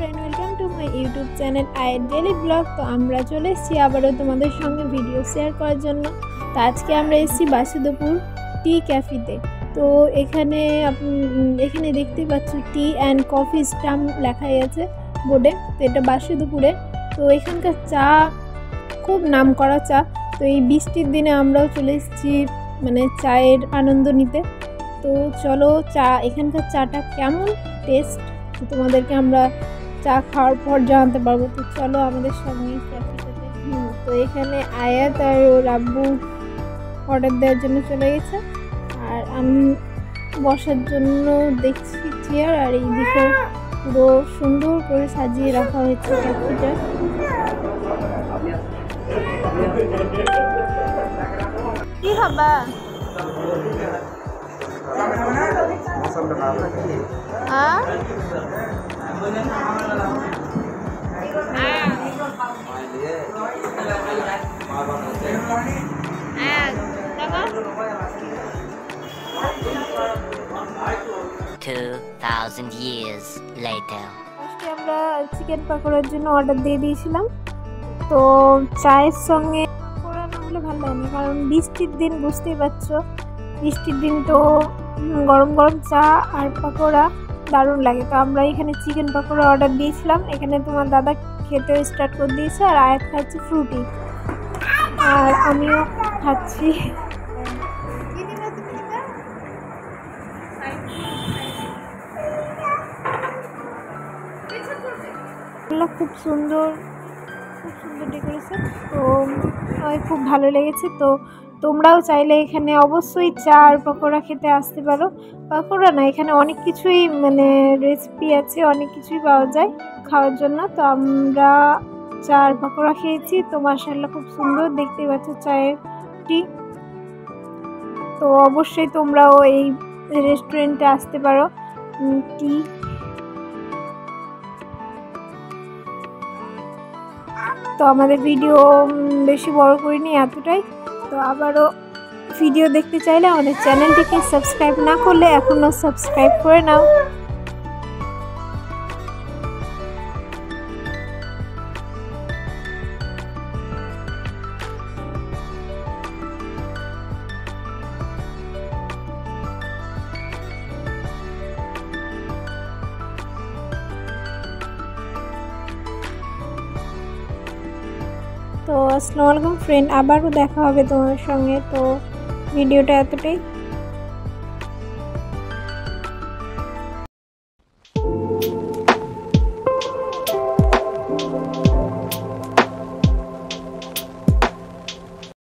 Friend welcome to my YouTube channel I daily blog. तो আমরা চলে এসেছি আবারও তোমাদের সঙ্গে ভিডিও শেয়ার করার জন্য। তো আজকে আমরা এসেছি বাসুদেবপুর টি ক্যাফেতে। তো এখানে দেখতে পাচ্ছ টি অ্যান্ড কফি স্টাম্প লেখাই আছে বোর্ডে। তো এটা বাসুদেবপুরে। তো এখানকার চা খুব নাম করা চা। তো এই বৃষ্টির দিনে আমরাও চলে এসেছি মানে চায়ের আনন্দ নিতে। তো চলো এখানকার চাটা কেমন টেস্ট তোমাদেরকে আমরা চা খাওয়ার পর জানতে পারবো। তো চলো আমাদের সঙ্গে ক্যাফেতে। তো এখানে আয়াত আর ওর আব্বু অর্ডার দেওয়ার জন্য চলে গেছে, আর আমি বসার জন্য দেখছি চেয়ার। আর এই দিকে পুরো সুন্দর করে সাজিয়ে রাখা হয়েছে ক্যাফেটা। কি হবে years later. ফার্স্টে আমরা চিকেন পাকোড়ার জন্য অর্ডার দিয়ে দিয়েছিলাম। তো চায়ের সঙ্গে পাকোড়া না হলে ভালো লাগে না, কারণ বৃষ্টির দিন বুঝতেই পারছো, বৃষ্টির দিন তো গরম গরম চা আর পাকোড়া দারুণ লাগে। তো আমরা এখানে চিকেন পাকোড়া অর্ডার দিয়েছিলাম। এখানে তোমার দাদা খেতে স্টার্ট করে দিয়েছে, আর আয়াত খাচ্ছে ফ্রুটি, আর আমিও খাচ্ছি। খুব সুন্দর ডেকোরেশন। তো আমার খুব ভালো লেগেছে। তো তোমরাও চাইলে এখানে অবশ্যই চা আর পকোড়া খেতে আসতে পারো। পকোড়া না, এখানে অনেক কিছুই মানে রেসিপি আছে, অনেক কিছুই পাওয়া যায় খাওয়ার জন্য। তো আমরা চা আর পকোড়া খেয়েছি। তো মাশাআল্লাহ খুব সুন্দর দেখতে পাচ্ছ চায়ের টি। তো অবশ্যই তোমরাও এই রেস্টুরেন্টে আসতে পারো। টি তো আমাদের ভিডিও বেশি বড় করিনি, এতটাই। তো আবারও ভিডিও দেখতে চাইলে আমাদের চ্যানেলটিকে সাবস্ক্রাইব না করলে এখনও সাবস্ক্রাইব করে নাও। তো আসসালামু আলাইকুম ফ্রেন্ড, আবারও দেখা হবে তোমার সঙ্গে। তো ভিডিওটা এতটাই।